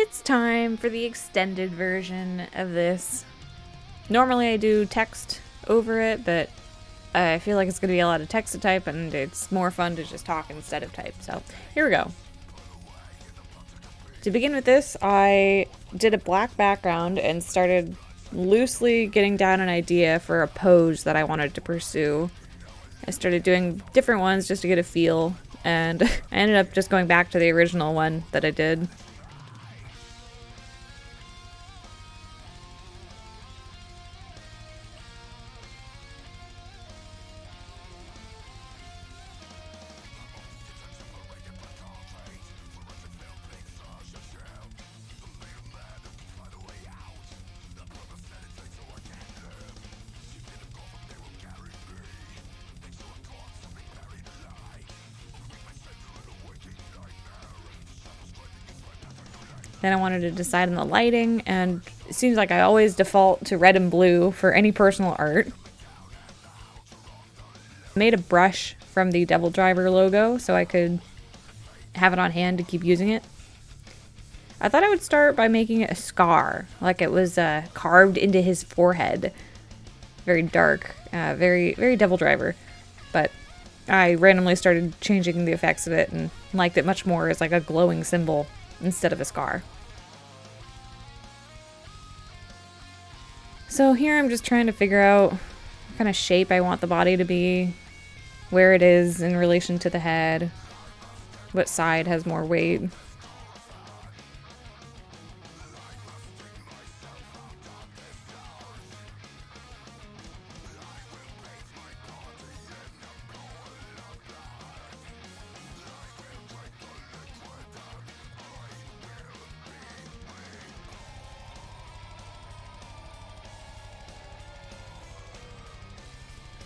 It's time for the extended version of this. Normally I do text over it, but I feel like it's going to be a lot of text to type, and it's more fun to just talk instead of type. So here we go. To begin with this, I did a black background and started loosely getting down an idea for a pose that I wanted to pursue. I started doing different ones just to get a feel, and I ended up just going back to the original one that I did. Then I wanted to decide on the lighting, and it seems like I always default to red and blue for any personal art. I made a brush from the Devil Driver logo so I could have it on hand to keep using it. I thought I would start by making it a scar, like it was carved into his forehead. Very dark, very, very Devil Driver. But I randomly started changing the effects of it and liked it much more as like a glowing symbol instead of a scar. So here I'm just trying to figure out what kind of shape I want the body to be, where it is in relation to the head, what side has more weight.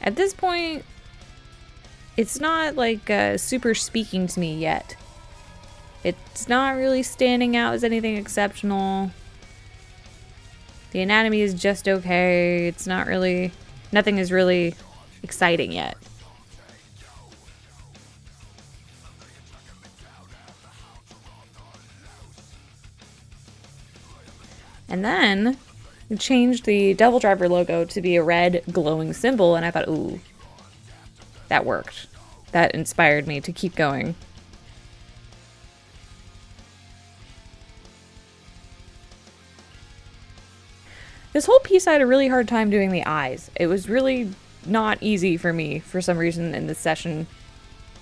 At this point, it's not like super speaking to me yet. It's not really standing out as anything exceptional. The anatomy is just okay. It's not really, nothing is really exciting yet. And then we changed the Devil Driver logo to be a red glowing symbol, and I thought, ooh, that worked. That inspired me to keep going. This whole piece I had a really hard time doing the eyes. It was really not easy for me, for some reason, in this session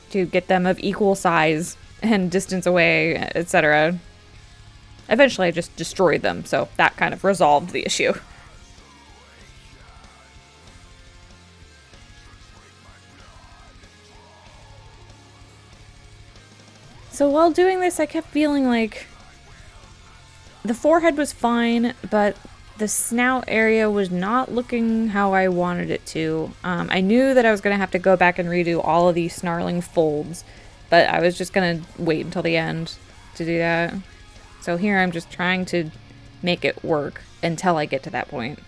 to get them of equal size and distance away, etc. Eventually I just destroyed them, so that kind of resolved the issue. So while doing this, I kept feeling like the forehead was fine, but the snout area was not looking how I wanted it to. I knew that I was going to have to go back and redo all of these snarling folds, but I was just going to wait until the end to do that. So here I'm just trying to make it work until I get to that point.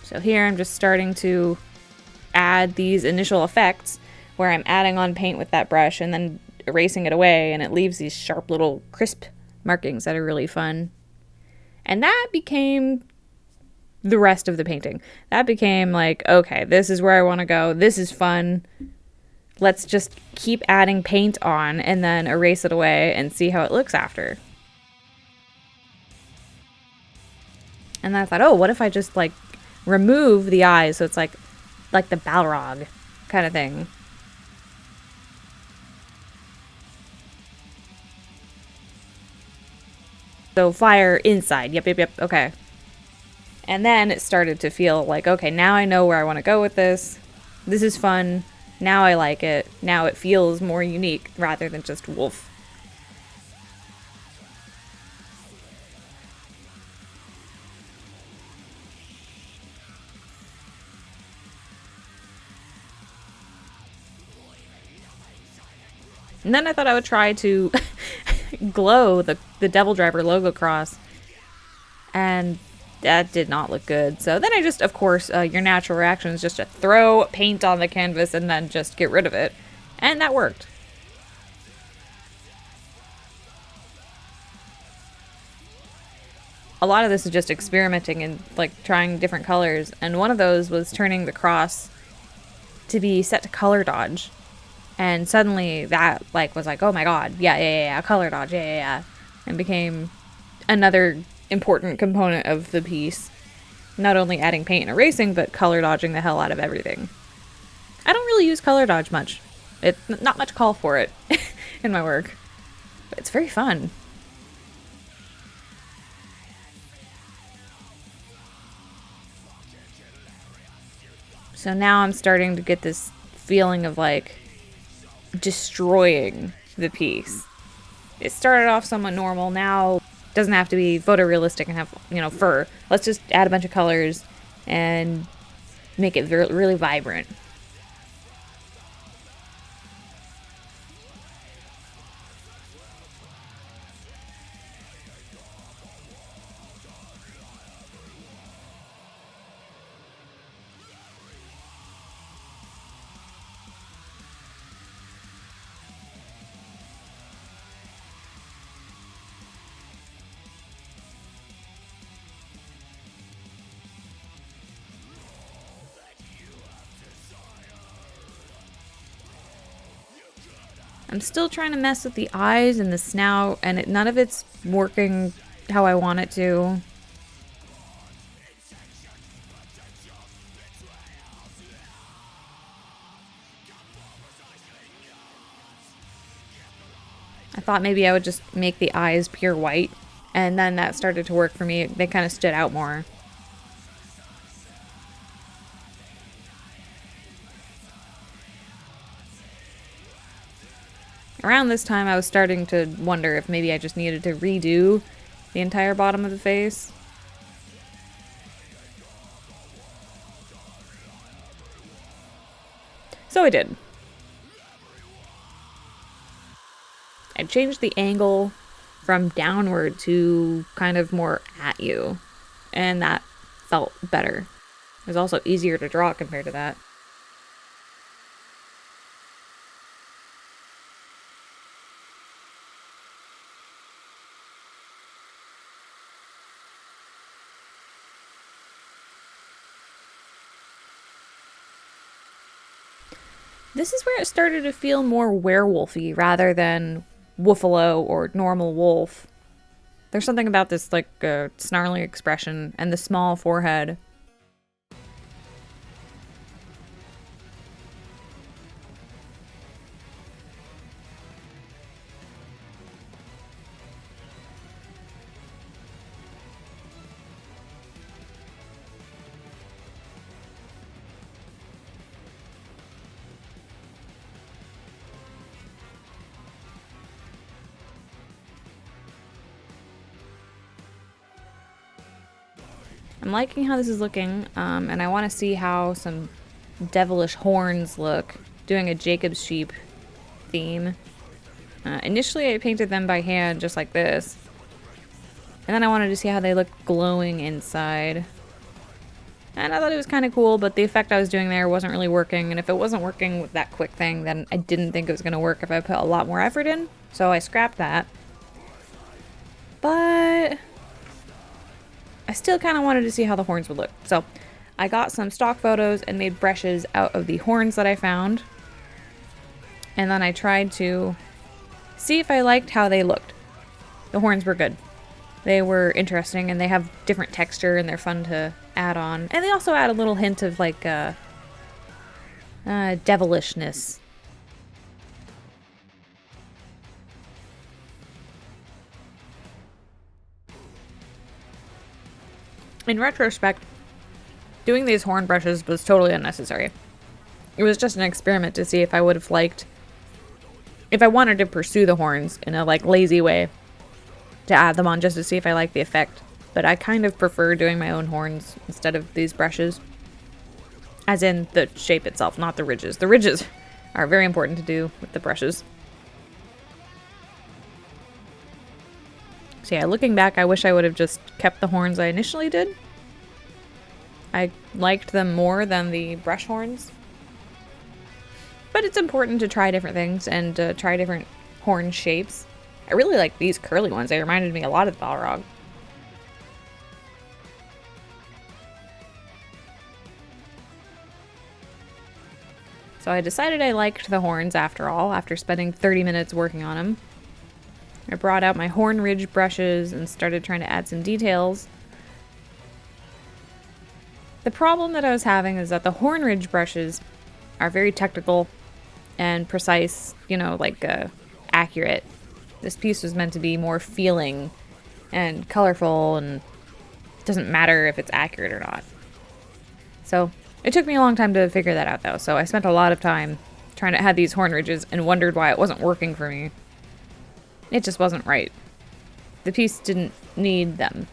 So here I'm just starting to add these initial effects where I'm adding on paint with that brush and then erasing it away, and it leaves these sharp little crisp markings that are really fun. And that became the rest of the painting. That became like, okay, this is where I want to go. This is fun. Let's just keep adding paint on and then erase it away and see how it looks after. And then I thought, oh, what if I just like remove the eyes so it's like the Balrog kind of thing. So fire inside. Yep. Okay. And then it started to feel like, okay, now I know where I want to go with this. This is fun. Now I like it. Now it feels more unique rather than just wolf. And then I thought I would try to glow the the Devil Driver logo cross, and that did not look good. So then I just, of course, your natural reaction is just to throw paint on the canvas and then just get rid of it. And that worked. A lot of this is just experimenting and like trying different colors. And one of those was turning the cross to be set to color dodge. And suddenly that like was like, oh my god, yeah, color dodge, yeah. And became another important component of the piece. Not only adding paint and erasing, but color dodging the hell out of everything. I don't really use color dodge much. It's not much call for it in my work. But it's very fun. So now I'm starting to get this feeling of like destroying the piece. It started off somewhat normal. Now it doesn't have to be photorealistic and have, fur. Let's just add a bunch of colors and make it really vibrant. I'm still trying to mess with the eyes and the snout, and none of it's working how I want it to. I thought maybe I would just make the eyes pure white, and then that started to work for me. They kind of stood out more. Around this time, I was starting to wonder if maybe I just needed to redo the entire bottom of the face. So I did. I changed the angle from downward to kind of more at you, and that felt better. It was also easier to draw compared to that. This is where it started to feel more werewolfy rather than woofalo or normal wolf. There's something about this like snarling expression and the small forehead. I'm liking how this is looking, and I want to see how some devilish horns look, doing a Jacob's sheep theme. Initially I painted them by hand, just like this, and then I wanted to see how they look glowing inside. And I thought it was kind of cool, but the effect I was doing there wasn't really working, and if it wasn't working with that quick thing, then I didn't think it was going to work if I put a lot more effort in, so I scrapped that. But I still kind of wanted to see how the horns would look. So I got some stock photos and made brushes out of the horns that I found. And then I tried to see if I liked how they looked. The horns were good. They were interesting and they have different texture and they're fun to add on. And they also add a little hint of like devilishness. In retrospect, doing these horn brushes was totally unnecessary. It was just an experiment to see if I would have liked, if I wanted to pursue the horns in a like lazy way, to add them on just to see if I liked the effect. But I kind of prefer doing my own horns instead of these brushes. As in the shape itself, not the ridges. The ridges are very important to do with the brushes. So yeah, looking back, I wish I would have just kept the horns I initially did. I liked them more than the brush horns. But it's important to try different things and try different horn shapes. I really like these curly ones. They reminded me a lot of the Balrog. So I decided I liked the horns after all, after spending 30 minutes working on them. I brought out my horn ridge brushes and started trying to add some details. The problem that I was having is that the horn ridge brushes are very technical and precise, you know, like accurate. This piece was meant to be more feeling and colorful, and it doesn't matter if it's accurate or not. So it took me a long time to figure that out though, so I spent a lot of time trying to add these horn ridges and wondered why it wasn't working for me. It just wasn't right. The piece didn't need them.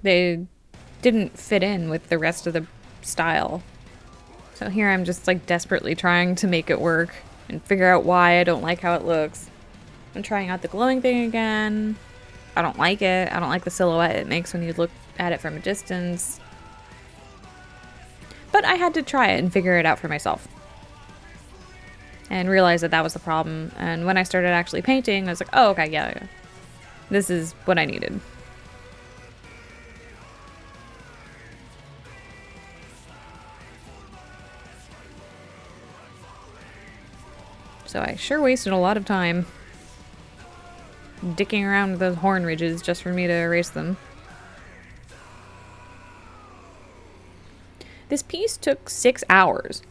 They didn't fit in with the rest of the style. So here I'm just like desperately trying to make it work and figure out why I don't like how it looks. I'm trying out the glowing thing again. I don't like it. I don't like the silhouette it makes when you look at it from a distance. But I had to try it and figure it out for myself. And realize that that was the problem. And when I started actually painting, I was like, oh, okay, yeah. This is what I needed. So I sure wasted a lot of time dicking around with those horn ridges just for me to erase them. This piece took 6 hours.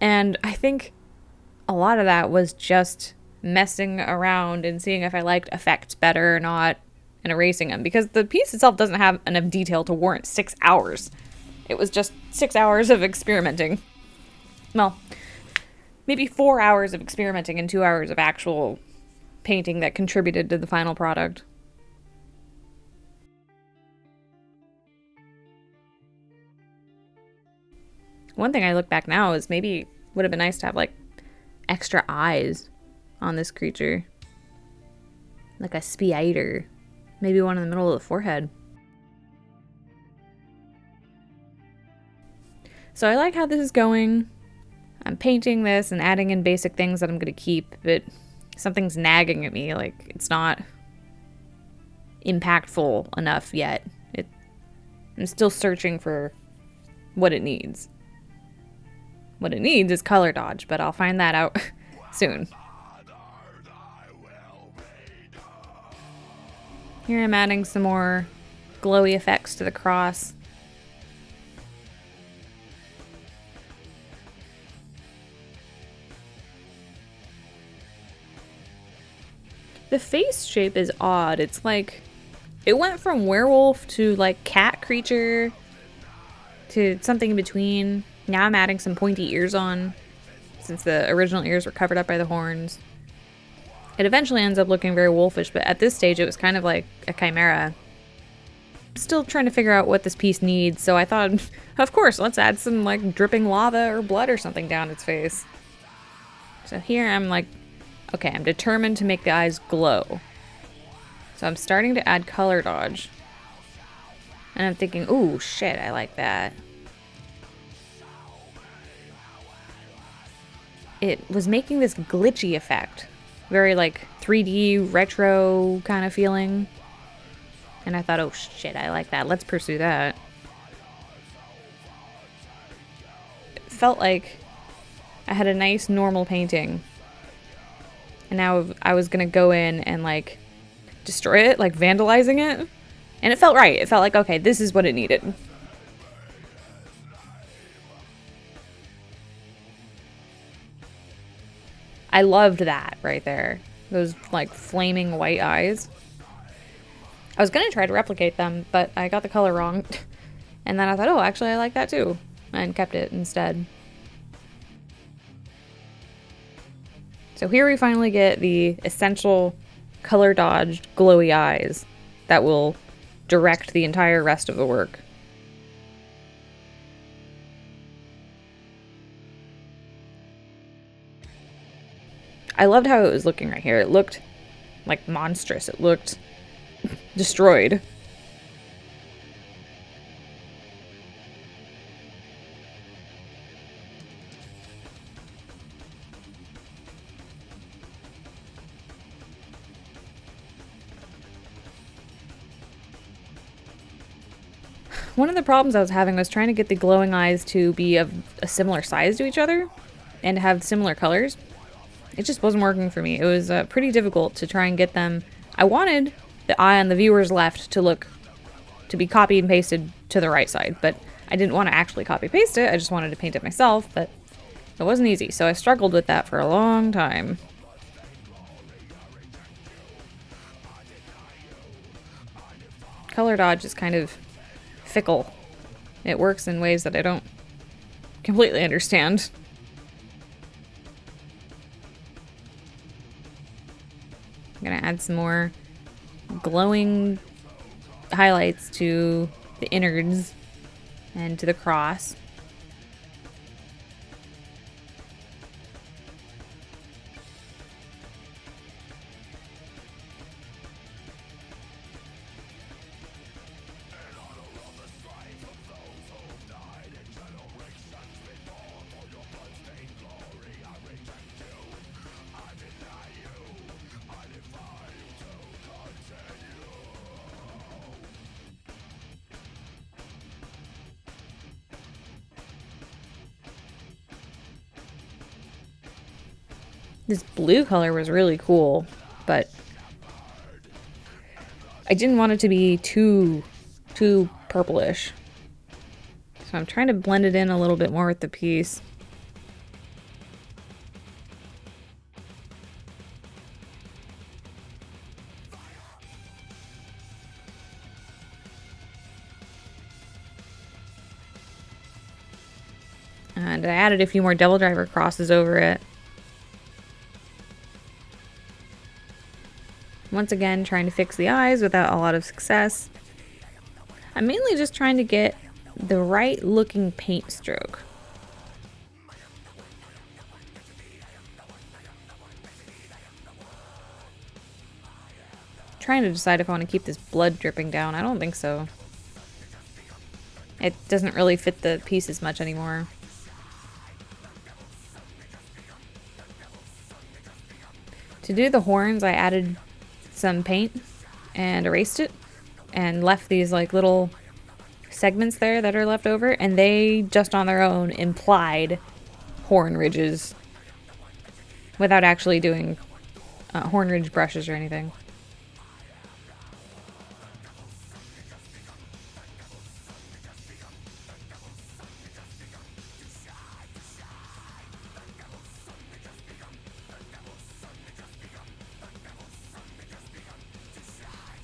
And I think a lot of that was just messing around and seeing if I liked effects better or not and erasing them, because the piece itself doesn't have enough detail to warrant 6 hours. It was just 6 hours of experimenting. Well, maybe 4 hours of experimenting and 2 hours of actual painting that contributed to the final product. One thing I look back now is maybe would have been nice to have like extra eyes on this creature. Like a spider. Maybe one in the middle of the forehead. So I like how this is going. I'm painting this and adding in basic things that I'm going to keep, but something's nagging at me. Like, it's not impactful enough yet. I'm still searching for what it needs. What it needs is color dodge, but I'll find that out soon. Here I'm adding some more glowy effects to the cross. The face shape is odd. It's like, it went from werewolf to like cat creature to something in between. Now I'm adding some pointy ears on, since the original ears were covered up by the horns. It eventually ends up looking very wolfish, but at this stage it was kind of like a chimera. I'm still trying to figure out what this piece needs, so I thought, of course, let's add some like dripping lava or blood or something down its face. So here I'm like, okay, I'm determined to make the eyes glow. So I'm starting to add color dodge. And I'm thinking, ooh, shit, I like that. It was making this glitchy effect. Very like 3D retro kind of feeling. And I thought, oh shit, I like that. Let's pursue that. It felt like I had a nice normal painting. And now I was gonna go in and like destroy it, like vandalizing it. And it felt right. It felt like, okay, this is what it needed. I loved that right there. Those like flaming white eyes. I was gonna try to replicate them, but I got the color wrong. And then I thought, oh, actually I like that too. And kept it instead. So here we finally get the essential color dodged glowy eyes that will direct the entire rest of the work. I loved how it was looking right here. It looked like monstrous. It looked destroyed. One of the problems I was having was trying to get the glowing eyes to be of a similar size to each other and have similar colors. It just wasn't working for me. It was pretty difficult to try and get them. I wanted the eye on the viewer's left to be copied and pasted to the right side, but I didn't want to actually copy paste it. I just wanted to paint it myself, but it wasn't easy. So I struggled with that for a long time. Color dodge is kind of fickle. It works in ways that I don't completely understand. I'm gonna add some more glowing highlights to the innards and to the cross. This blue color was really cool, but I didn't want it to be too purplish. So I'm trying to blend it in a little bit more with the piece. And I added a few more double driver crosses over it. Once again, trying to fix the eyes without a lot of success. I'm mainly just trying to get the right looking paint stroke. Trying to decide if I want to keep this blood dripping down. I don't think so. It doesn't really fit the piece as much anymore. To do the horns, I added some paint and erased it and left these like little segments there that are left over, and they just on their own implied horn ridges without actually doing horn ridge brushes or anything.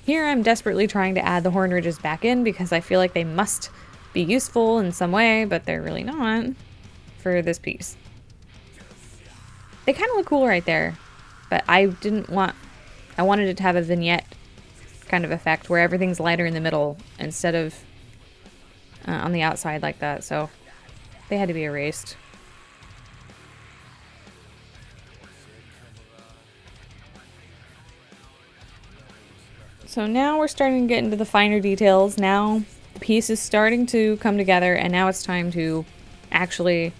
Here I'm desperately trying to add the horn ridges back in because I feel like they must be useful in some way, but they're really not for this piece. They kind of look cool right there, but I wanted it to have a vignette kind of effect where everything's lighter in the middle instead of on the outside like that, so they had to be erased. So now we're starting to get into the finer details. Now the piece is starting to come together, and now it's time to actually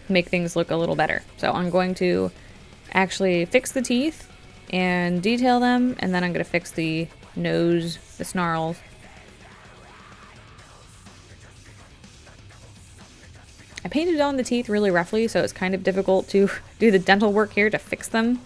make things look a little better. So I'm going to actually fix the teeth and detail them, and then I'm going to fix the nose, the snarls. I painted on the teeth really roughly, so it's kind of difficult to do the dental work here to fix them.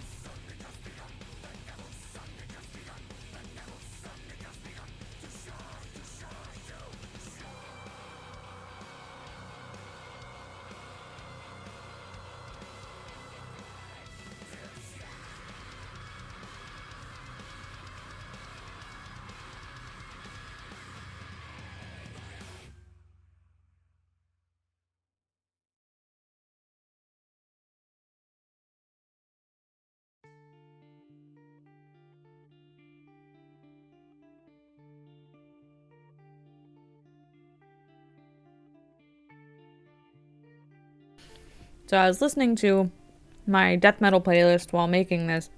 So I was listening to my death metal playlist while making this.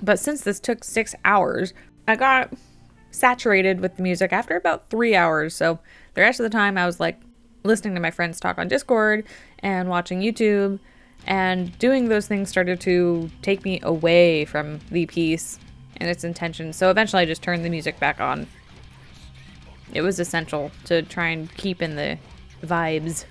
But since this took 6 hours, I got saturated with the music after about 3 hours. So the rest of the time I was like listening to my friends talk on Discord and watching YouTube, and doing those things started to take me away from the piece and its intention. So eventually I just turned the music back on. It was essential to try and keep in the vibes.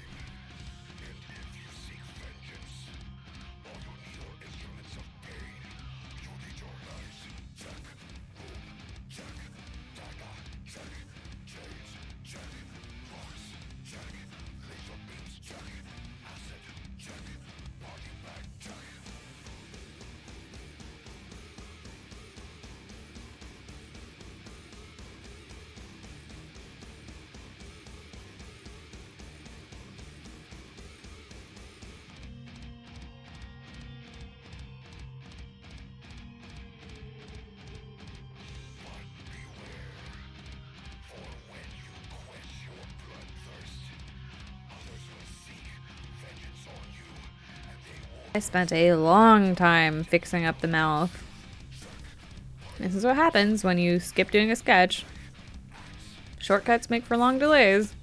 I spent a long time fixing up the mouth. This is what happens when you skip doing a sketch. Shortcuts make for long delays.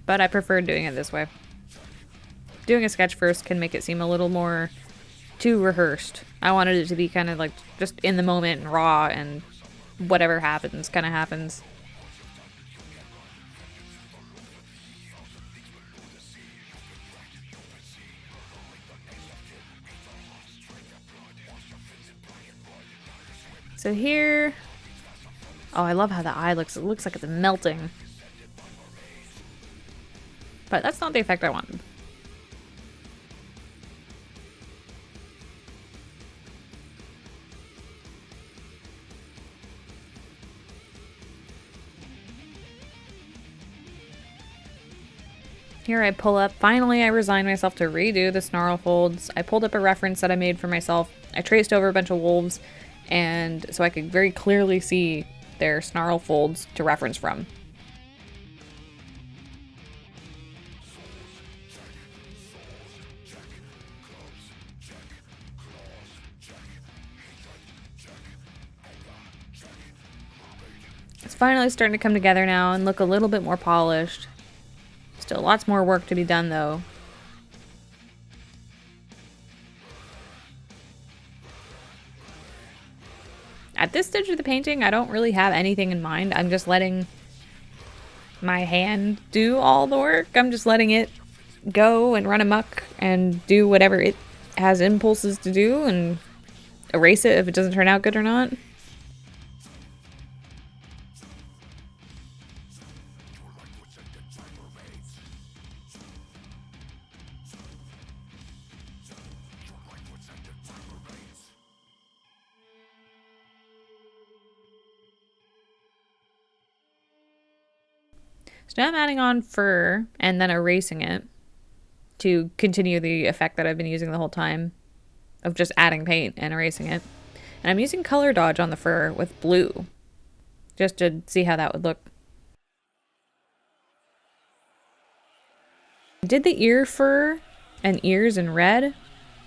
But I preferred doing it this way. Doing a sketch first can make it seem a little more too rehearsed. I wanted it to be kind of like just in the moment and raw, and whatever happens kind of happens. So here, oh, I love how the eye looks. It looks like it's melting. But that's not the effect I wanted. Here I pull up, finally I resigned myself to redo the snarl folds. I pulled up a reference that I made for myself. I traced over a bunch of wolves, and so I could very clearly see their snarl folds to reference from. It's finally starting to come together now and look a little bit more polished. Still lots more work to be done though. At this stage of the painting, I don't really have anything in mind. I'm just letting my hand do all the work. I'm just letting it go and run amok and do whatever it has impulses to do and erase it if it doesn't turn out good or not. So now I'm adding on fur and then erasing it to continue the effect that I've been using the whole time of just adding paint and erasing it. And I'm using color dodge on the fur with blue just to see how that would look. I did the ear fur and ears in red,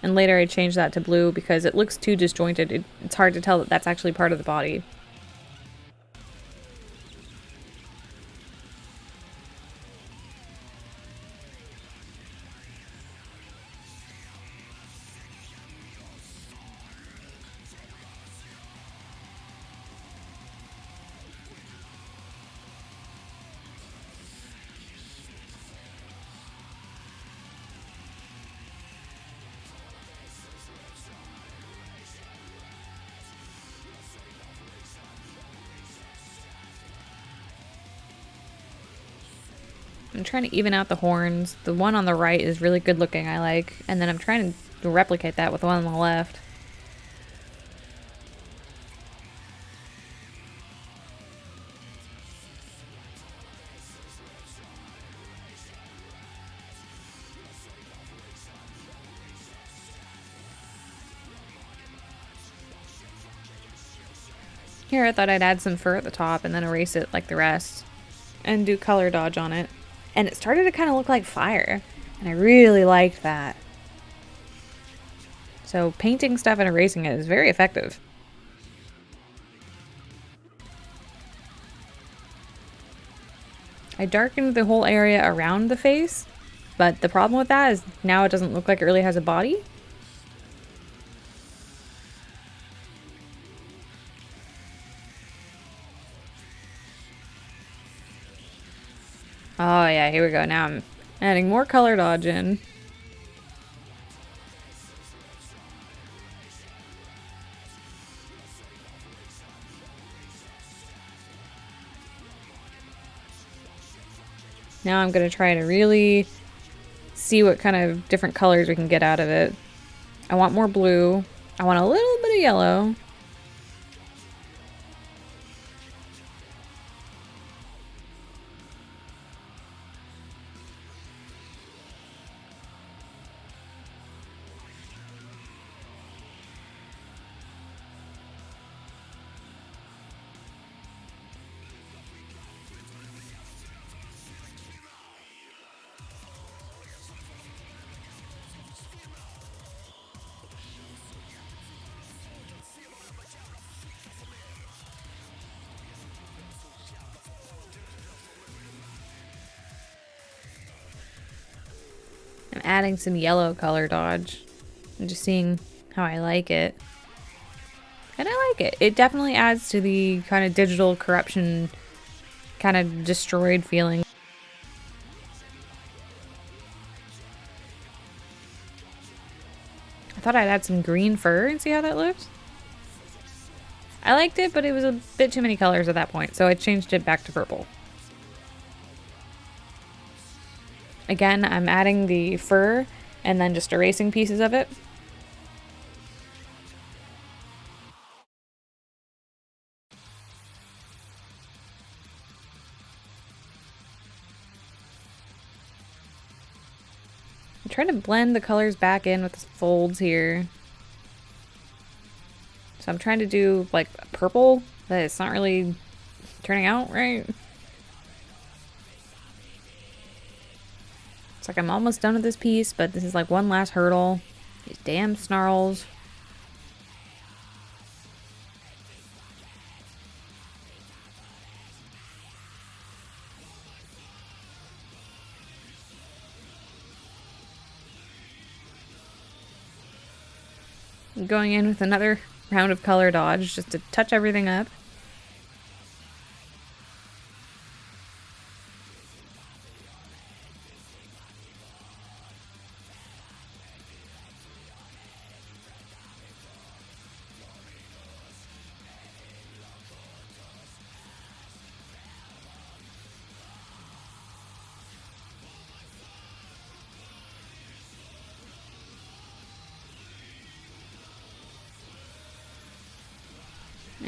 and later I changed that to blue because it looks too disjointed. It's hard to tell that that's actually part of the body. I'm trying to even out the horns. The one on the right is really good looking, I like. And then I'm trying to replicate that with the one on the left. Here I thought I'd add some fur at the top and then erase it like the rest. And do color dodge on it. And it started to kind of look like fire. And I really liked that. So painting stuff and erasing it is very effective. I darkened the whole area around the face, but the problem with that is now it doesn't look like it really has a body. Oh yeah, here we go. Now I'm adding more color dodge in. Now I'm going to try to really see what kind of different colors we can get out of it. I want more blue. I want a little bit of yellow. I'm adding some yellow color dodge. I'm just seeing how I like it. And I like it. It definitely adds to the kind of digital corruption, kind of destroyed feeling. I thought I'd add some green fur and see how that looks. I liked it, but it was a bit too many colors at that point, so I changed it back to purple. Again, I'm adding the fur and then just erasing pieces of it. I'm trying to blend the colors back in with the folds here. So I'm trying to do like purple, but it's not really turning out right. It's like I'm almost done with this piece, but this is like one last hurdle. These damn snarls. I'm going in with another round of color dodge just to touch everything up.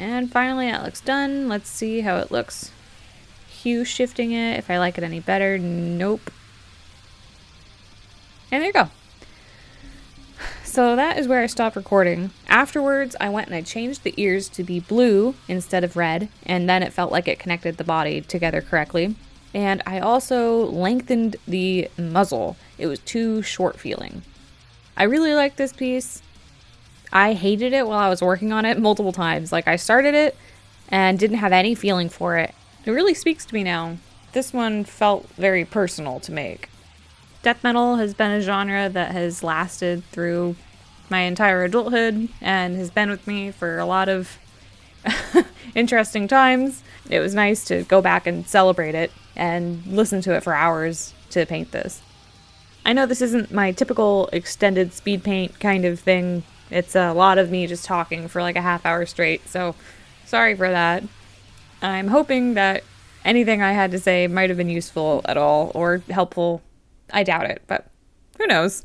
And finally, that looks done. Let's see how it looks. Hue shifting it, if I like it any better. Nope. And there you go. So that is where I stopped recording. Afterwards, I went and I changed the ears to be blue instead of red, and then it felt like it connected the body together correctly. And I also lengthened the muzzle. It was too short feeling. I really like this piece. I hated it while I was working on it multiple times. Like, I started it and didn't have any feeling for it. It really speaks to me now. This one felt very personal to make. Death metal has been a genre that has lasted through my entire adulthood and has been with me for a lot of interesting times. It was nice to go back and celebrate it and listen to it for hours to paint this. I know this isn't my typical extended speed paint kind of thing. It's a lot of me just talking for like a half hour straight, so sorry for that. I'm hoping that anything I had to say might have been useful at all or helpful. I doubt it, but who knows?